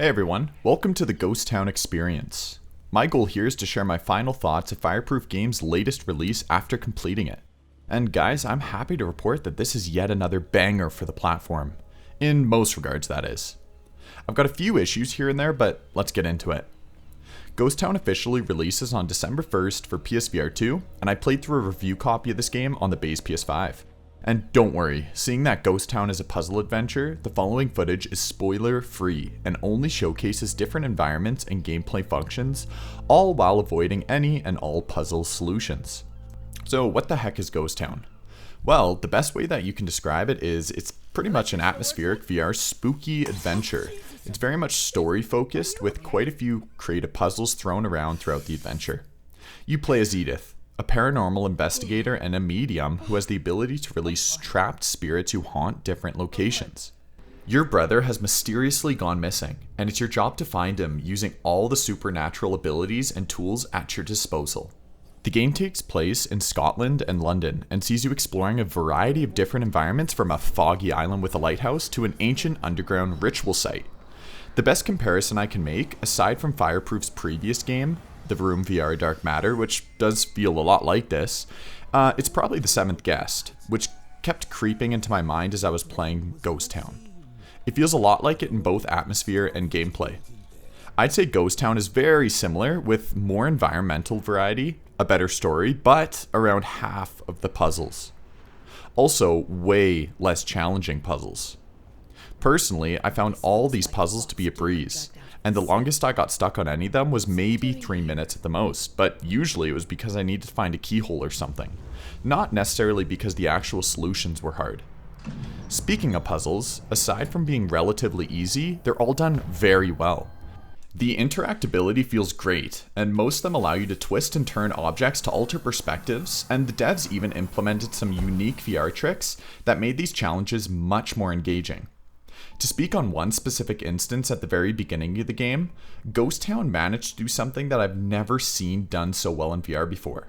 Hey everyone, welcome to the Ghost Town experience. My goal here is to share my final thoughts of Fireproof Games' latest release after completing it. And guys, I'm happy to report that this is yet another banger for the platform. In most regards, that is. I've got a few issues here and there, but let's get into it. Ghost Town officially releases on December 1st for PSVR2, and I played through a review copy of this game on the base PS5. And don't worry, seeing that Ghost Town is a puzzle adventure, the following footage is spoiler-free and only showcases different environments and gameplay functions, all while avoiding any and all puzzle solutions. So what the heck is Ghost Town? Well, the best way that you can describe it is it's pretty much an atmospheric VR spooky adventure. It's very much story-focused with quite a few creative puzzles thrown around throughout the adventure. You play as Edith, a paranormal investigator and a medium who has the ability to release trapped spirits who haunt different locations. Your brother has mysteriously gone missing, and it's your job to find him using all the supernatural abilities and tools at your disposal. The game takes place in Scotland and London and sees you exploring a variety of different environments, from a foggy island with a lighthouse to an ancient underground ritual site. The best comparison I can make, aside from Fireproof's previous game, The Room VR Dark Matter, which does feel a lot like this, it's probably The Seventh Guest, which kept creeping into my mind as I was playing Ghost Town. It feels a lot like it in both atmosphere and gameplay. I'd say Ghost Town is very similar, with more environmental variety, a better story, but around half of the puzzles. Also, way less challenging puzzles. Personally, I found all these puzzles to be a breeze, and the longest I got stuck on any of them was maybe 3 minutes at the most, but usually it was because I needed to find a keyhole or something, not necessarily because the actual solutions were hard. Speaking of puzzles, aside from being relatively easy, they're all done very well. The interactability feels great, and most of them allow you to twist and turn objects to alter perspectives, and the devs even implemented some unique VR tricks that made these challenges much more engaging. To speak on one specific instance at the very beginning of the game, Ghost Town managed to do something that I've never seen done so well in VR before.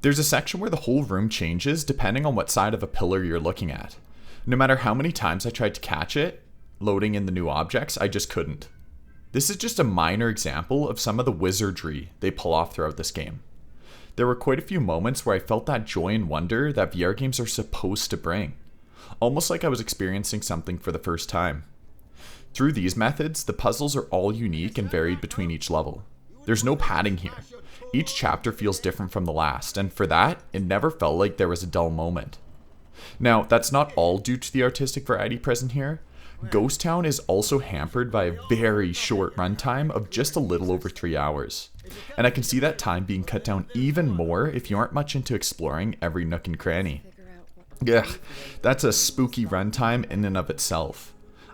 There's a section where the whole room changes depending on what side of a pillar you're looking at. No matter how many times I tried to catch it, loading in the new objects, I just couldn't. This is just a minor example of some of the wizardry they pull off throughout this game. There were quite a few moments where I felt that joy and wonder that VR games are supposed to bring. Almost like I was experiencing something for the first time. Through these methods, the puzzles are all unique and varied between each level. There's no padding here. Each chapter feels different from the last, and for that, it never felt like there was a dull moment. Now, that's not all due to the artistic variety present here. Ghost Town is also hampered by a very short runtime of just a little over 3 hours. And I can see that time being cut down even more if you aren't much into exploring every nook and cranny. Yeah, that's a spooky runtime in and of itself.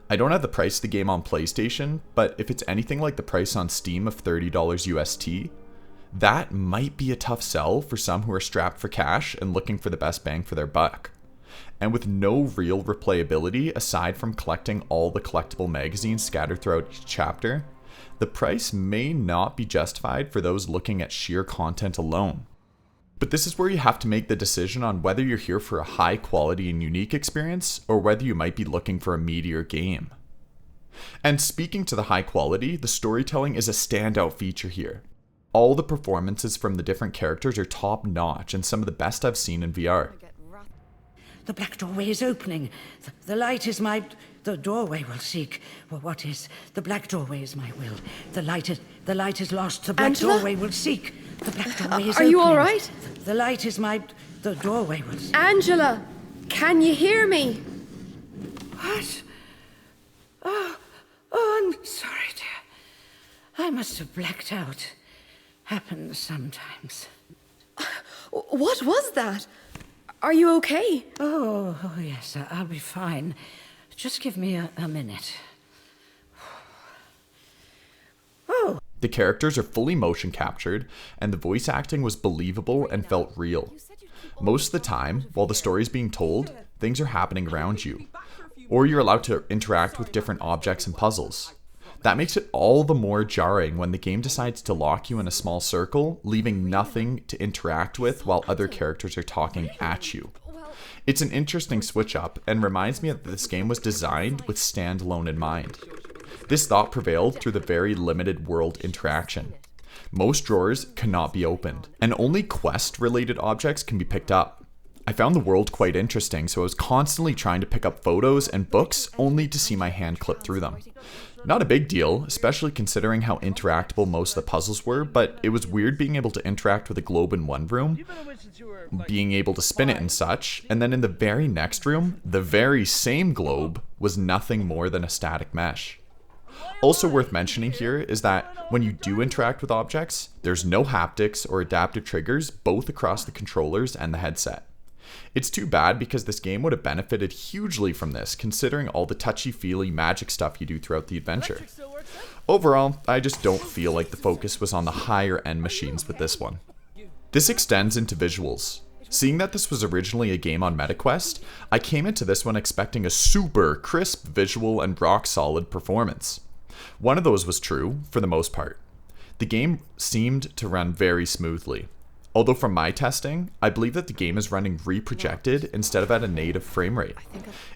I don't have the price of the game on PlayStation, but if it's anything like the price on Steam of $30 UST, that might be a tough sell for some who are strapped for cash and looking for the best bang for their buck. And with no real replayability aside from collecting all the collectible magazines scattered throughout each chapter, the price may not be justified for those looking at sheer content alone. But this is where you have to make the decision on whether you're here for a high quality and unique experience, or whether you might be looking for a meatier game. And speaking to the high quality, the storytelling is a standout feature here. All the performances from the different characters are top notch and some of the best I've seen in VR. The black doorway is opening. The light is my... The doorway will seek. Well, what is? The black doorway is my will. The light is lost. The black Angela? doorway will seek. The black doorway is Are opening. you all right? The light is my... The doorway will seek. Angela, can you hear me? What? Oh, I'm sorry, dear. I must have blacked out. Happens sometimes. What was that? Are you okay? Oh, yes, I'll be fine. Just give me a minute. Oh. The characters are fully motion captured, and the voice acting was believable and felt real. Most of the time, while the story is being told, things are happening around you, or you're allowed to interact with different objects and puzzles. That makes it all the more jarring when the game decides to lock you in a small circle, leaving nothing to interact with while other characters are talking at you. It's an interesting switch up and reminds me that this game was designed with standalone in mind. This thought prevailed through the very limited world interaction. Most drawers cannot be opened, and only quest-related objects can be picked up. I found the world quite interesting, so I was constantly trying to pick up photos and books only to see my hand clip through them. Not a big deal, especially considering how interactable most of the puzzles were, but it was weird being able to interact with a globe in one room, being able to spin it and such, and then in the very next room, the very same globe was nothing more than a static mesh. Also worth mentioning here is that when you do interact with objects, there's no haptics or adaptive triggers both across the controllers and the headset. It's too bad because this game would have benefited hugely from this, considering all the touchy-feely magic stuff you do throughout the adventure. Overall, I just don't feel like the focus was on the higher-end machines with this one. This extends into visuals. Seeing that this was originally a game on MetaQuest, I came into this one expecting a super crisp visual and rock-solid performance. One of those was true, for the most part. The game seemed to run very smoothly. Although from my testing, I believe that the game is running reprojected instead of at a native frame rate.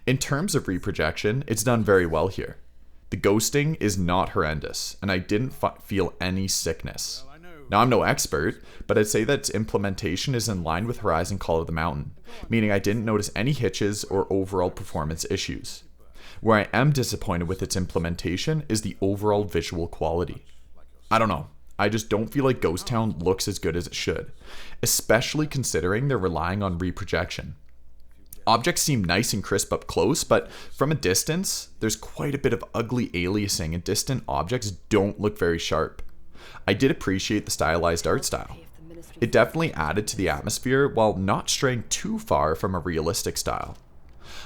In terms of reprojection, it's done very well here. The ghosting is not horrendous, and I didn't feel any sickness. Now, I'm no expert, but I'd say that its implementation is in line with Horizon Call of the Mountain, meaning I didn't notice any hitches or overall performance issues. Where I am disappointed with its implementation is the overall visual quality. I don't know. I just don't feel like Ghost Town looks as good as it should, especially considering they're relying on reprojection. Objects seem nice and crisp up close, but from a distance, there's quite a bit of ugly aliasing and distant objects don't look very sharp. I did appreciate the stylized art style. It definitely added to the atmosphere while not straying too far from a realistic style.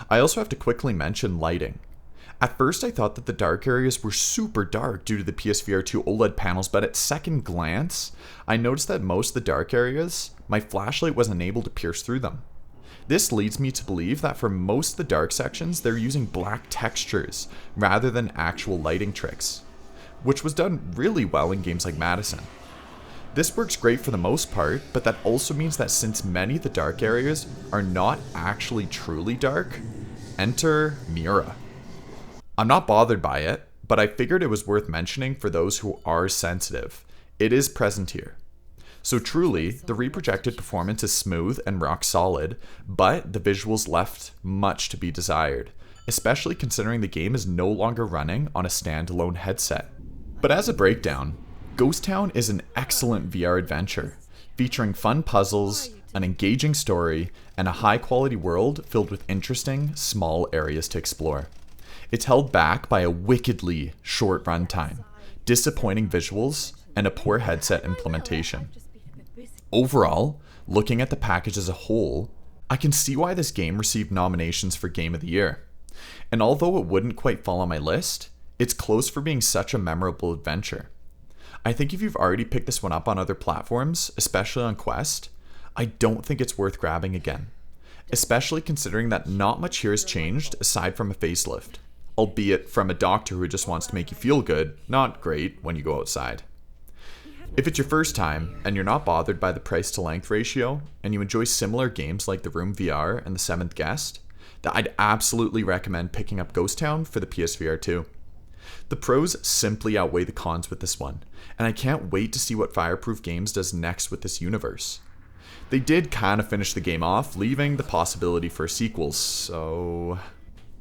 I also have to quickly mention lighting. At first I thought that the dark areas were super dark due to the PSVR2 OLED panels, but at second glance, I noticed that most of the dark areas, my flashlight wasn't able to pierce through them. This leads me to believe that for most of the dark sections, they're using black textures rather than actual lighting tricks, which was done really well in games like Madison. This works great for the most part, but that also means that since many of the dark areas are not actually truly dark, enter Mira. I'm not bothered by it, but I figured it was worth mentioning for those who are sensitive. It is present here. So truly, the reprojected performance is smooth and rock solid, but the visuals left much to be desired, especially considering the game is no longer running on a standalone headset. But as a breakdown, Ghost Town is an excellent VR adventure, featuring fun puzzles, an engaging story, and a high-quality world filled with interesting, small areas to explore. It's held back by a wickedly short runtime, disappointing visuals, and a poor headset implementation. Overall, looking at the package as a whole, I can see why this game received nominations for Game of the Year. And although it wouldn't quite fall on my list, it's close for being such a memorable adventure. I think if you've already picked this one up on other platforms, especially on Quest, I don't think it's worth grabbing again. Especially considering that not much here has changed aside from a facelift. Albeit from a doctor who just wants to make you feel good, not great when you go outside. If it's your first time, and you're not bothered by the price to length ratio, and you enjoy similar games like The Room VR and The Seventh Guest, then I'd absolutely recommend picking up Ghost Town for the PSVR2. The pros simply outweigh the cons with this one, and I can't wait to see what Fireproof Games does next with this universe. They did kind of finish the game off, leaving the possibility for sequels, so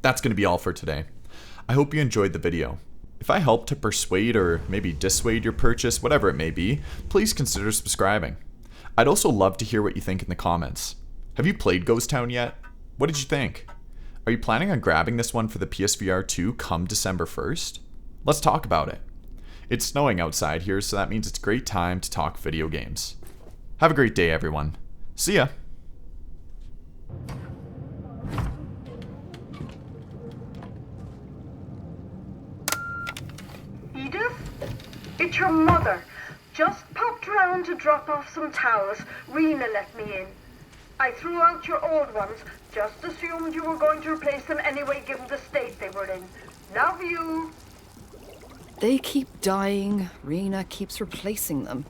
that's going to be all for today. I hope you enjoyed the video. If I helped to persuade or maybe dissuade your purchase, whatever it may be, please consider subscribing. I'd also love to hear what you think in the comments. Have you played Ghost Town yet? What did you think? Are you planning on grabbing this one for the PSVR2 come December 1st? Let's talk about it. It's snowing outside here, so that means it's a great time to talk video games. Have a great day, everyone. See ya! It's your mother. Just popped round to drop off some towels. Rena let me in. I threw out your old ones. Just assumed you were going to replace them anyway, given the state they were in. Love you. They keep dying. Rena keeps replacing them.